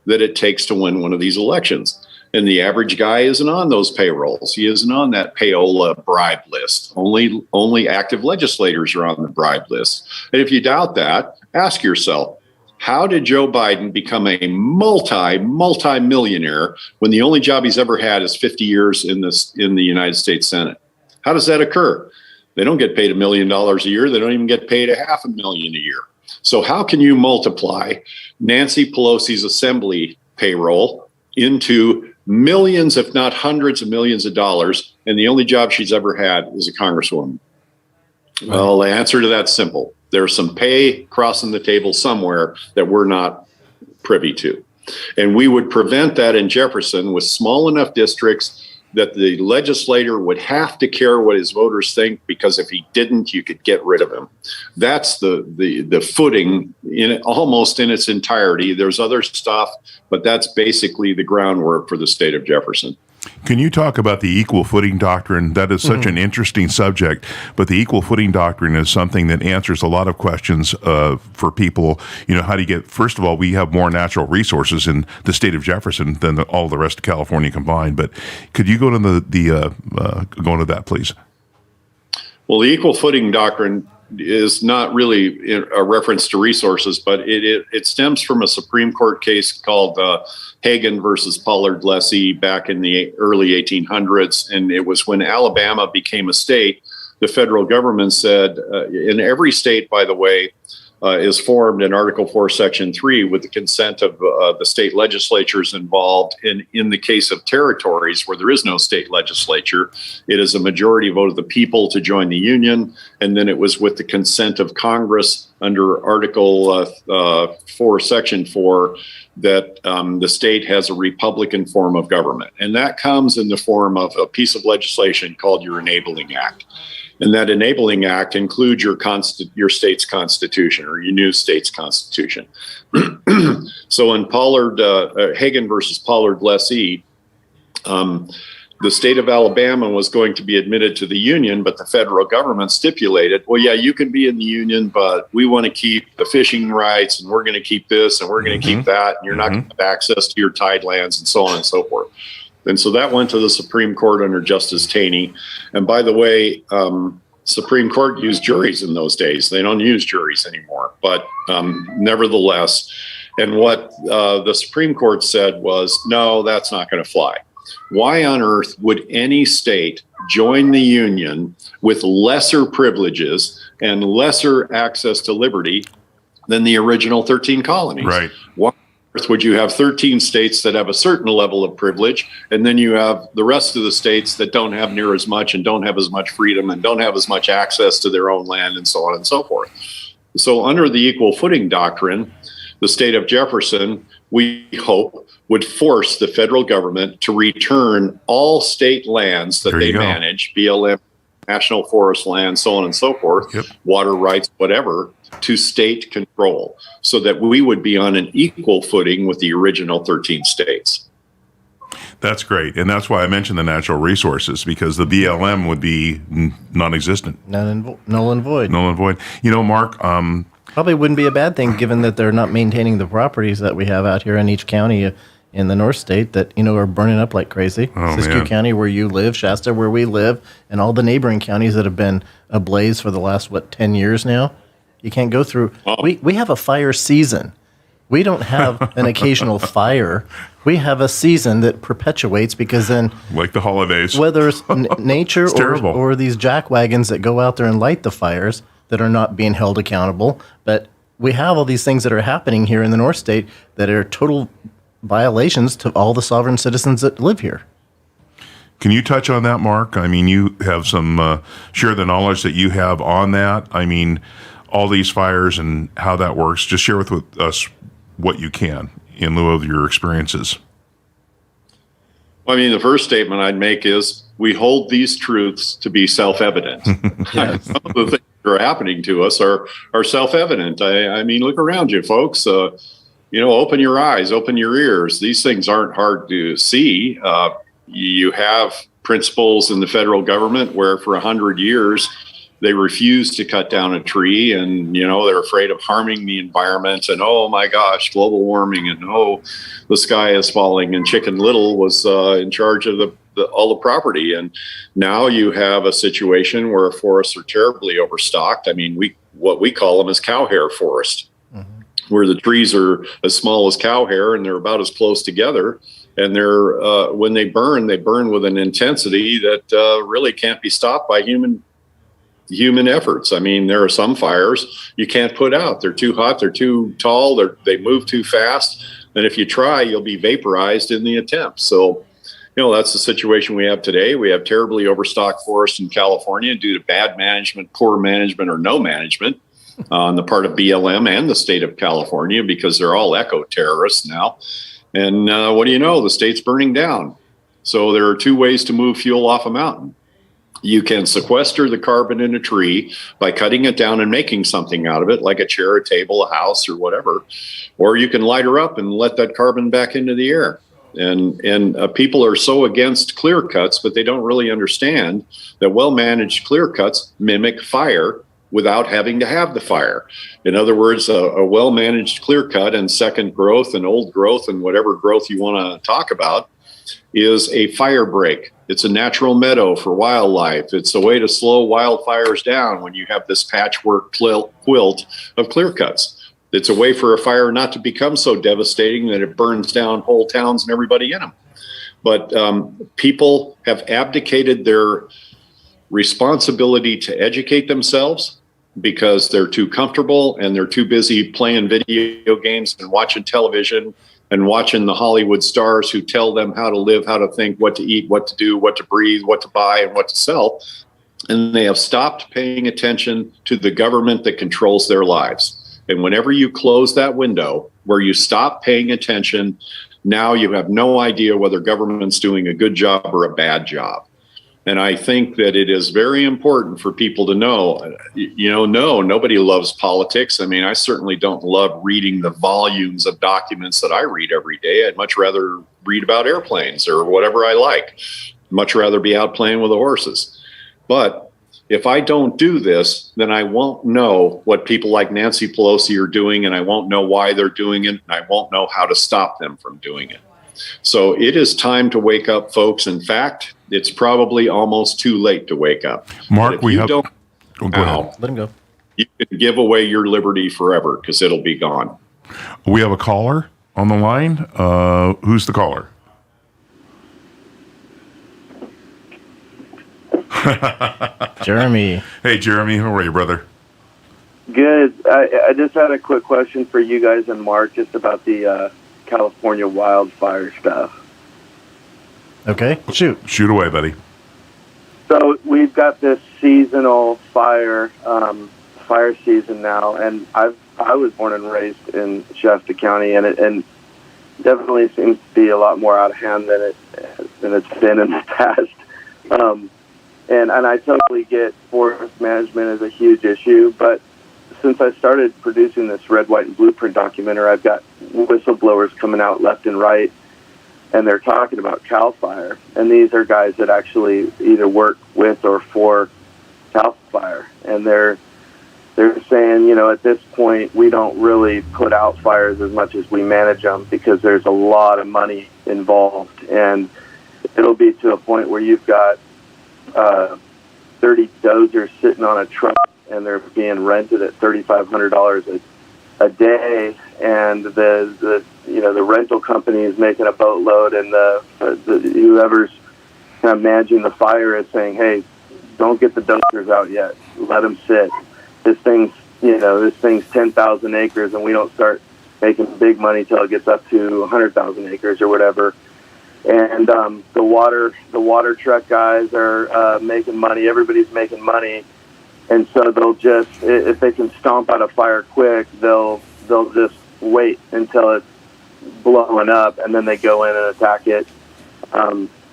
that it takes to win one of these elections. And the average guy isn't on those payrolls. He isn't on that payola bribe list. Only active legislators are on the bribe list. And if you doubt that, ask yourself, how did Joe Biden become a multi-millionaire when the only job he's ever had is 50 years in the United States Senate? How does that occur? They don't get paid $1 million a year. They don't even get paid $500,000 a year. So how can you multiply Nancy Pelosi's assembly payroll into millions, if not hundreds of millions of dollars, and the only job she's ever had is a congresswoman? Well, the answer to that's simple. There's some pay crossing the table somewhere that we're not privy to. And we would prevent that in Jefferson with small enough districts that the legislator would have to care what his voters think, because if he didn't, you could get rid of him. That's the footing in it, almost in its entirety. There's other stuff, but that's basically the groundwork for the state of Jefferson. Can you talk about the equal footing doctrine? That is such an interesting subject, but the equal footing doctrine is something that answers a lot of questions for people. You know, how do you get, first of all, we have more natural resources in the state of Jefferson than all the rest of California combined. But could you go to go into that, please? Well, the equal footing doctrine is not really a reference to resources, but it stems from a Supreme Court case called Hagan versus Pollard Lessee back in the early 1800s. And it was when Alabama became a state, the federal government said, in every state, by the way, is formed in Article 4, Section 3 with the consent of the state legislatures involved. And in the case of territories where there is no state legislature, it is a majority vote of the people to join the union. And then it was with the consent of Congress under Article 4, Section 4, that the state has a Republican form of government. And that comes in the form of a piece of legislation called your Enabling Act. And that Enabling Act includes your state's constitution, or your new state's constitution. So in Hagan versus Pollard Lessee, the state of Alabama was going to be admitted to the union, but the federal government stipulated, well, yeah, you can be in the union, but we want to keep the fishing rights, and we're going to keep this, and we're going to keep that, and you're not going to have access to your tide lands, and so on and so forth. And so that went to the Supreme Court under Justice Taney. And by the way, Supreme Court used juries in those days. They don't use juries anymore. But nevertheless, and what the Supreme Court said was, no, that's not going to fly. Why on earth would any state join the union with lesser privileges and lesser access to liberty than the original 13 colonies? Right. Why would you have 13 states that have a certain level of privilege, and then you have the rest of the states that don't have near as much and don't have as much freedom and don't have as much access to their own land, and so on and so forth? So under the equal footing doctrine, the state of Jefferson, we hope, would force the federal government to return all state lands that they manage, BLM, national forest land, so on and so forth, water rights, whatever, to state control, so that we would be on an equal footing with the original 13 states. That's great. And that's why I mentioned the natural resources, because the BLM would be non-existent. Null and void. Null and void. You know, Mark, probably wouldn't be a bad thing, given that they're not maintaining the properties that we have out here in each county in the North State that, you know, are burning up like crazy. Siskiyou County, where you live, Shasta, where we live, and all the neighboring counties that have been ablaze for the last, 10 years now. You can't go through. We have a fire season. We don't have an occasional fire. We have a season that perpetuates, because then, like the holidays, whether it's nature or these jack wagons that go out there and light the fires that are not being held accountable. But we have all these things that are happening here in the North State that are total violations to all the sovereign citizens that live here. Can you touch on that, Mark? I mean, you have some, share the knowledge that you have on that. I mean, all these fires and how that works. Just share with us what you can in lieu of your experiences. Well, I mean, the first statement I'd make is we hold these truths to be self-evident. Yes. Some of the things that are happening to us are self-evident. I mean, look around you, folks. Open your eyes, open your ears. These things aren't hard to see. You have principles in the federal government where for 100 years they refuse to cut down a tree, and they're afraid of harming the environment, and oh my gosh, global warming, and oh, the sky is falling, and Chicken Little was in charge of all the property. And now you have a situation where forests are terribly overstocked. I mean, what we call them is cow hair forest, where the trees are as small as cow hair and they're about as close together. And they're when they burn with an intensity that really can't be stopped by human efforts. I mean, there are some fires you can't put out. They're too hot, they're too tall, they move too fast. And if you try, you'll be vaporized in the attempt. So, that's the situation we have today. We have terribly overstocked forests in California due to bad management, poor management, or no management on the part of BLM and the state of California, because they're all eco-terrorists now. And what do you know? The state's burning down. So there are two ways to move fuel off a mountain. You can sequester the carbon in a tree by cutting it down and making something out of it, like a chair, a table, a house, or whatever. Or you can light her up and let that carbon back into the air. And people are so against clear cuts, but they don't really understand that well-managed clear cuts mimic fire without having to have the fire. In other words, a well-managed clear cut and second growth and old growth and whatever growth you want to talk about is a fire break. It's a natural meadow for wildlife. It's a way to slow wildfires down when you have this patchwork quilt of clear cuts. It's a way for a fire not to become so devastating that it burns down whole towns and everybody in them. But people have abdicated their responsibility to educate themselves because they're too comfortable and they're too busy playing video games and watching television and watching the Hollywood stars who tell them how to live, how to think, what to eat, what to do, what to breathe, what to buy, and what to sell. And they have stopped paying attention to the government that controls their lives. And whenever you close that window where you stop paying attention, now you have no idea whether government's doing a good job or a bad job. And I think that it is very important for people to know, no, nobody loves politics. I mean, I certainly don't love reading the volumes of documents that I read every day. I'd much rather read about airplanes or whatever I like. Much rather be out playing with the horses. But if I don't do this, then I won't know what people like Nancy Pelosi are doing, and I won't know why they're doing it, and I won't know how to stop them from doing it. So it is time to wake up, folks. In fact, it's probably almost too late to wake up. Mark, we have... Don't go now, ahead. Let him go. You can give away your liberty forever because it'll be gone. We have a caller on the line. Who's the caller? Jeremy. Hey, Jeremy. How are you, brother? Good. I just had a quick question for you guys and Mark just about the California wildfire stuff. Okay, shoot. Shoot away, buddy. So we've got this seasonal fire season now, and I was born and raised in Shasta County, and it definitely seems to be a lot more out of hand than it's been in the past. And I totally get forest management is a huge issue, but since I started producing this Red, White, and Blueprint documentary, I've got whistleblowers coming out left and right, and they're talking about CAL FIRE. And these are guys that actually either work with or for CAL FIRE. And they're saying, at this point, we don't really put out fires as much as we manage them because there's a lot of money involved. And it'll be to a point where you've got 30 dozers sitting on a truck, and they're being rented at $3,500 a day, and the rental company is making a boatload, and the whoever's kind of managing the fire is saying, hey, don't get the dozers out yet, let them sit. This thing's 10,000 acres, and we don't start making big money till it gets up to 100,000 acres or whatever. And the water truck guys are making money. Everybody's making money, and so they'll just, if they can stomp out a fire quick, they'll just wait until it's blowing up, and then they go in and attack it.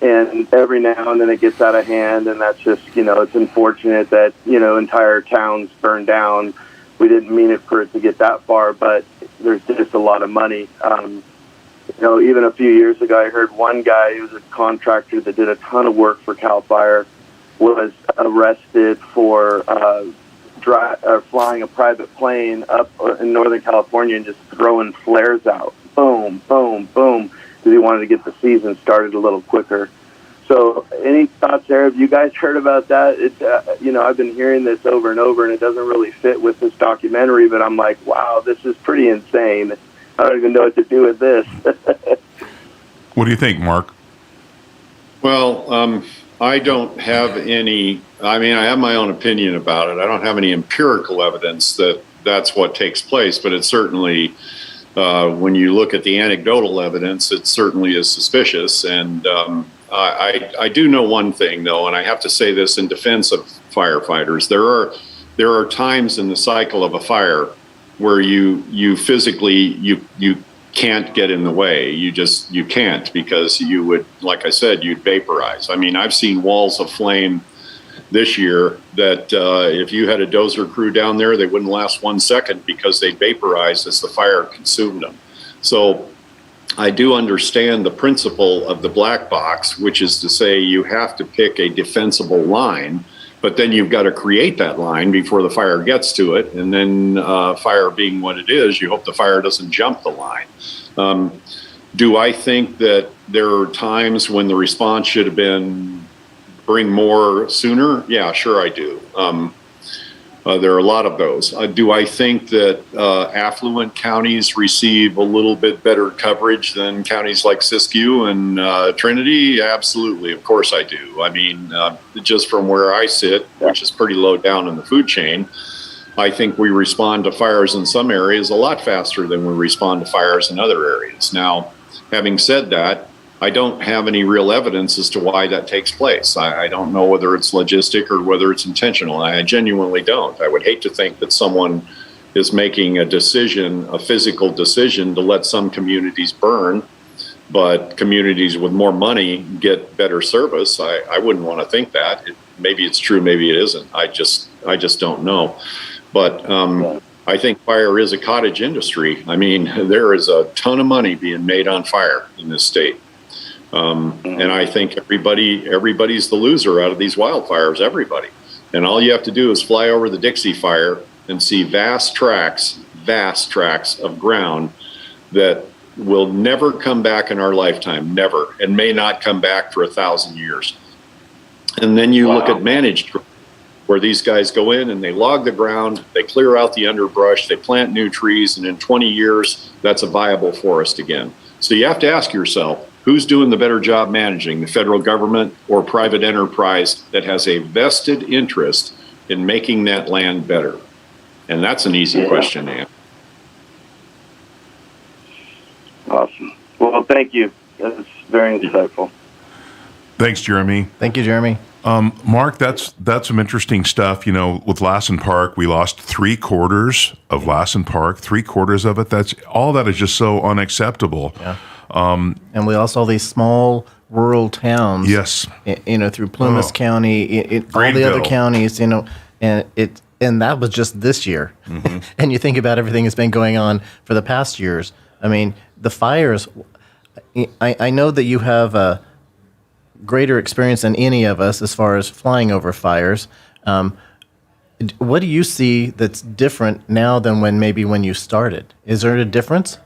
And every now and then it gets out of hand, and that's just, it's unfortunate that entire towns burn down. We didn't mean it for it to get that far, but there's just a lot of money. Even a few years ago, I heard one guy who was a contractor that did a ton of work for CAL FIRE was arrested for flying a private plane up in Northern California and just throwing flares out. Boom, boom, boom, because he wanted to get the season started a little quicker. So any thoughts there? Have you guys heard about that? I've been hearing this over and over, and it doesn't really fit with this documentary, but I'm like, wow, this is pretty insane. I don't even know what to do with this. What do you think, Mark? Well, I don't have any, I have my own opinion about it. I don't have any empirical evidence that that's what takes place, but it certainly, when you look at the anecdotal evidence, it certainly is suspicious. And I do know one thing, though, and I have to say this in defense of firefighters. There are times in the cycle of a fire where you physically, you can't get in the way. You can't, because you would, like I said, you'd vaporize. I've seen walls of flame this year that if you had a dozer crew down there, they wouldn't last 1 second because they'd vaporize as the fire consumed them. So I do understand the principle of the black box, which is to say you have to pick a defensible line, but then you've got to create that line before the fire gets to it. And then fire being what it is, you hope the fire doesn't jump the line. Do I think that there are times when the response should have been bring more sooner? Yeah, sure I do. There are a lot of those. Do I think that affluent counties receive a little bit better coverage than counties like Siskiyou and Trinity? Absolutely. Of course I do. Just from where I sit, which is pretty low down in the food chain, I think we respond to fires in some areas a lot faster than we respond to fires in other areas. Now, having said that, I don't have any real evidence as to why that takes place. I don't know whether it's logistic or whether it's intentional. I genuinely don't. I would hate to think that someone is making a decision, a physical decision, to let some communities burn, but communities with more money get better service. I wouldn't want to think that. Maybe it's true, maybe it isn't. I just don't know. But I think fire is a cottage industry. There is a ton of money being made on fire in this state. And I think everybody's the loser out of these wildfires, everybody. And all you have to do is fly over the Dixie Fire and see vast tracts of ground that will never come back in our lifetime, never, and may not come back for 1,000 years. And then you look at managed, where these guys go in and they log the ground, they clear out the underbrush, they plant new trees, and in 20 years, that's a viable forest again. So you have to ask yourself, who's doing the better job managing, the federal government or private enterprise that has a vested interest in making that land better? And that's an easy question to answer. Awesome. Well, thank you. That's very insightful. Thanks, Jeremy. Thank you, Jeremy. Mark, that's some interesting stuff. With Lassen Park, we lost 3/4 of Lassen Park. 3/4 of it. That is just so unacceptable. Yeah. And we also these small rural towns. Yes. Through Plumas County, all the other counties. And that was just this year. Mm-hmm. And you think about everything that's been going on for the past years. The fires. I know that you have a greater experience than any of us as far as flying over fires. What do you see that's different now than when you started? Is there a difference?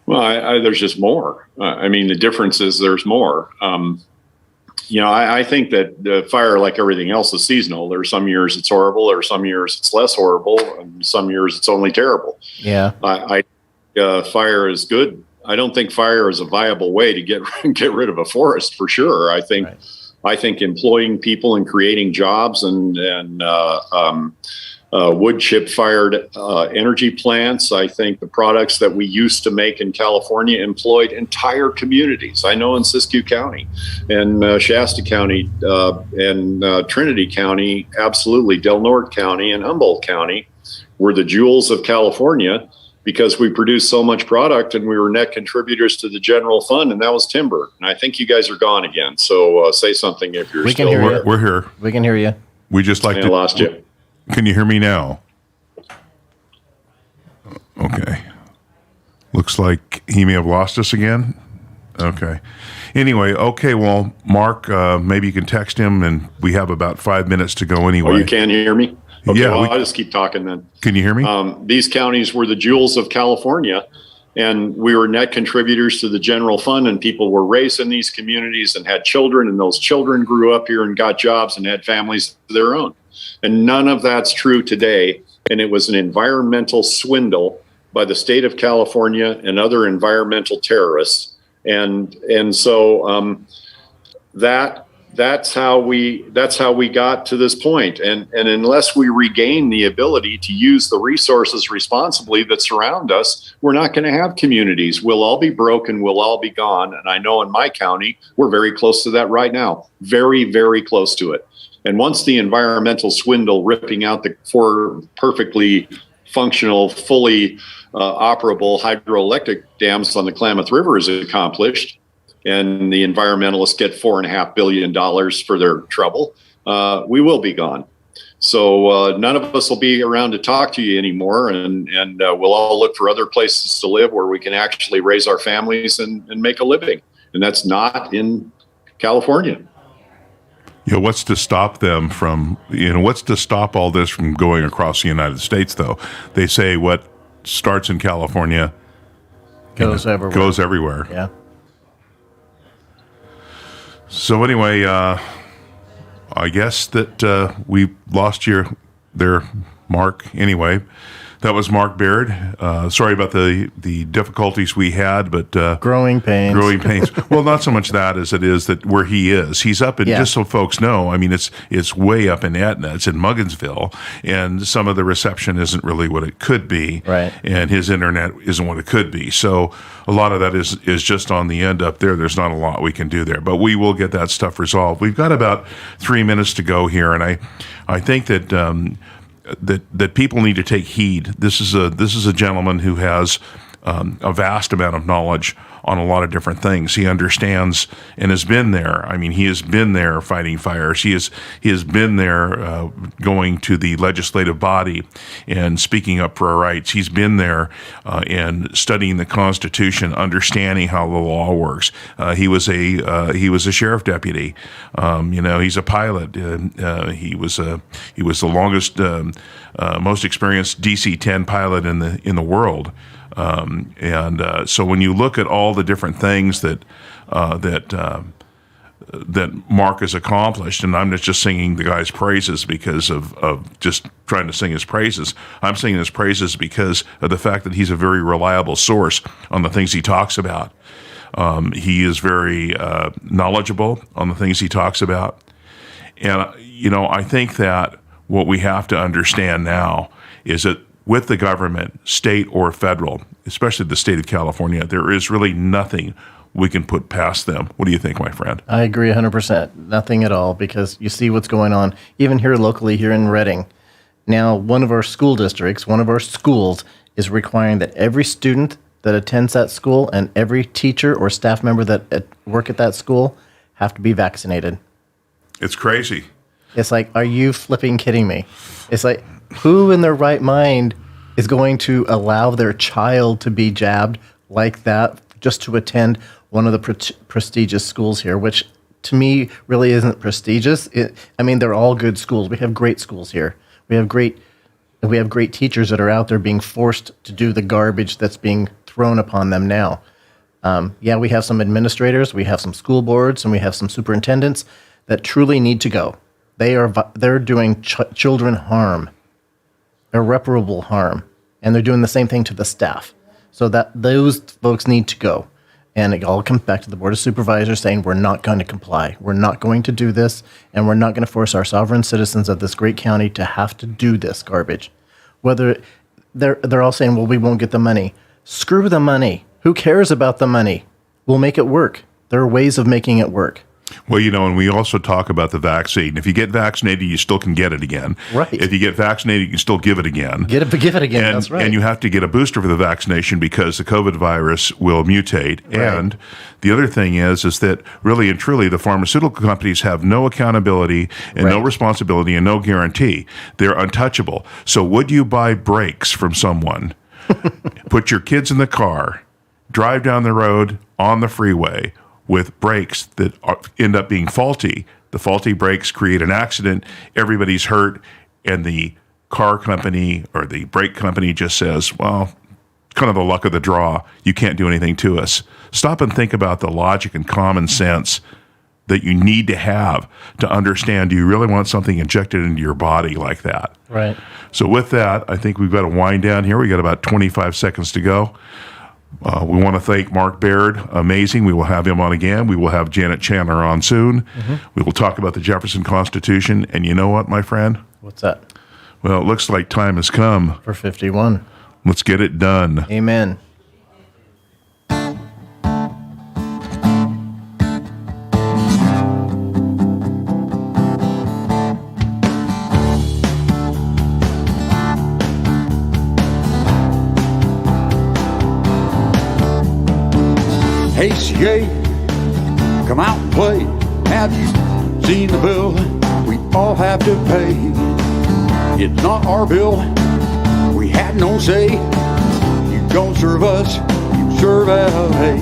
Well, there's just more. The difference is there's more. I think that the fire, like everything else, is seasonal. There are some years it's horrible, or some years it's less horrible, and some years it's only terrible. Yeah. Fire is good. I don't think fire is a viable way to get rid of a forest, for sure. I think employing people and creating jobs and wood chip fired energy plants. I think the products that we used to make in California employed entire communities. I know in Siskiyou County and Shasta County and Trinity County, absolutely, Del Norte County and Humboldt County were the jewels of California, because we produced so much product and we were net contributors to the general fund, and that was timber. And I think you guys are gone again. So say something if you're still here. We're here. We can hear you. We just like I lost you. Can you hear me now? Okay. Looks like he may have lost us again. Okay. Anyway, okay, well, Mark, maybe you can text him, and we have about 5 minutes to go anyway. Oh, you can hear me? Okay, Yeah, well, I'll just keep talking then. Can you hear me? These counties were the jewels of California, and we were net contributors to the general fund, and people were raised in these communities and had children, and those children grew up here and got jobs and had families of their own. And none of that's true today, and it was an environmental swindle by the state of California and other environmental terrorists. And so that's how we got to this point. And unless we regain the ability to use the resources responsibly that surround us, we're not going to have communities. We'll all be broken. We'll all be gone. And I know in my county, we're very close to that right now. Very, very close to it. And once the environmental swindle ripping out the 4 perfectly functional, fully operable hydroelectric dams on the Klamath River is accomplished, and the environmentalists get $4.5 billion for their trouble, we will be gone. So none of us will be around to talk to you anymore, and we'll all look for other places to live where we can actually raise our families and make a living. And that's not in California. What's to stop them from, what's to stop all this from going across the United States, though? They say what starts in California Goes everywhere. Goes everywhere. Yeah. So anyway, I guess that we lost you there, Mark. Anyway, that was Mark Baird. Sorry about the difficulties we had, but Growing pains. Growing pains. Well, not so much that as it is that where he is. He's up in, just so folks know, I mean, it's way up in Etna. It's in Mugginsville, and some of the reception isn't really what it could be. Right. And his internet isn't what it could be. So a lot of that is just on the end up there. There's not a lot we can do there, but we will get that stuff resolved. We've got about 3 minutes to go here, and I think that that people need to take heed. This is a gentleman who has a vast amount of knowledge on a lot of different things. He understands and has been there. I mean, he has been there fighting fires. He has been there going to the legislative body and speaking up for our rights. He's been there and studying the Constitution, understanding how the law works. He was a sheriff deputy. He's a pilot. He was the longest, most experienced DC-10 pilot in the world. So when you look at all the different things that Mark has accomplished, and I'm just singing the guy's praises because of just trying to sing his praises. I'm singing his praises because of the fact that he's a very reliable source on the things he talks about. He is very knowledgeable on the things he talks about. And, I think that what we have to understand now is that with the government, state or federal, especially the state of California, there is really nothing we can put past them. What do you think, my friend? I agree 100%. Nothing at all, because you see what's going on, even here locally, here in Redding. Now, one of our school districts, one of our schools, is requiring that every student that attends that school and every teacher or staff member that work at that school have to be vaccinated. It's crazy. It's like, are you flipping kidding me? It's like, who in their right mind is going to allow their child to be jabbed like that just to attend one of the prestigious schools here, which to me really isn't prestigious. They're all good schools. We have great schools here. We have great teachers that are out there being forced to do the garbage that's being thrown upon them now. We have some administrators, we have some school boards, and we have some superintendents that truly need to go. They're doing children harm, irreparable harm, and they're doing the same thing to the staff. So that those folks need to go. And it all comes back to the Board of Supervisors saying, we're not going to comply. We're not going to do this, and we're not going to force our sovereign citizens of this great county to have to do this garbage. Whether they're all saying, well, we won't get the money. Screw the money. Who cares about the money? We'll make it work. There are ways of making it work. Well, and we also talk about the vaccine. If you get vaccinated, you still can get it again. Right. If you get vaccinated, you can still give it again. Give it again, and, that's right. And you have to get a booster for the vaccination because the COVID virus will mutate. Right. And the other thing is that really and truly the pharmaceutical companies have no accountability and no responsibility and no guarantee. They're untouchable. So would you buy brakes from someone Put your kids in the car, drive down the road on the freeway with brakes that end up being faulty. The faulty brakes create an accident, everybody's hurt, and the car company or the brake company just says, well, kind of the luck of the draw. You can't do anything to us. Stop and think about the logic and common sense that you need to have to understand, do you really want something injected into your body like that? Right. So with that, I think we've got to wind down here. We got about 25 seconds to go. We want to thank Mark Baird. Amazing. We will have him on again. We will have Janet Chandler on soon. We will talk about the Jefferson Constitution. And you know what, my friend? What's that? Well, it looks like time has come. For 51. Let's get it done. Amen. ACA, come out and play. Have you seen the bill we all have to pay? It's not our bill, we had no say. You don't serve us, you serve LA.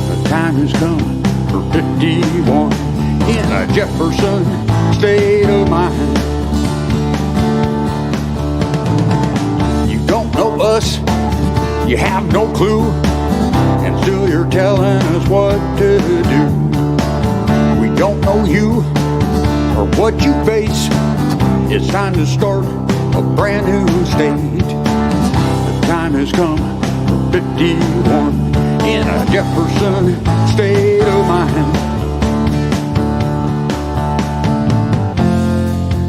The time has come for 51 in a Jefferson state of mind. You don't know us, you have no clue, and still you're telling us what to do. We don't know you or what you face. It's time to start a brand new state. The time has come for 51 in a Jefferson state of mind.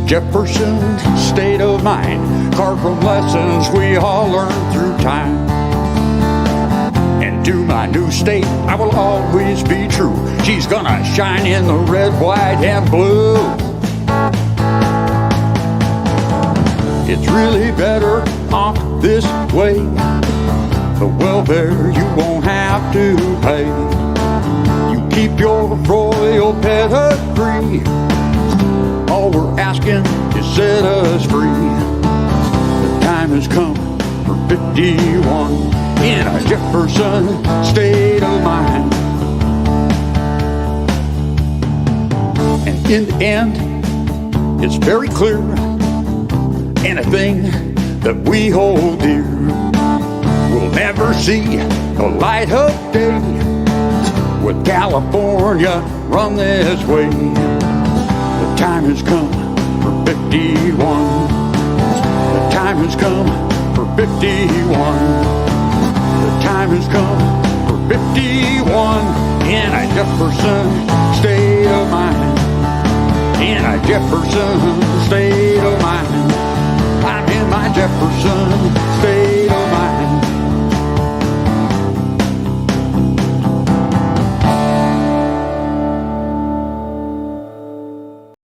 Jefferson state of mind, carved from lessons we all learned through time. And to my new state, I will always be true. She's gonna shine in the red, white, and blue. It's really better off this way. The welfare you won't have to pay. You keep your royal pedigree. All we're asking is set us free. The time has come for 51 in a Jefferson state of mind. And in the end, it's very clear, anything that we hold dear will never see the light of day. With California run this way, the time has come for 51. The time has come for 51. The time has come for 51 in a Jefferson state of mind. In a Jefferson state of mind. I'm in my Jefferson state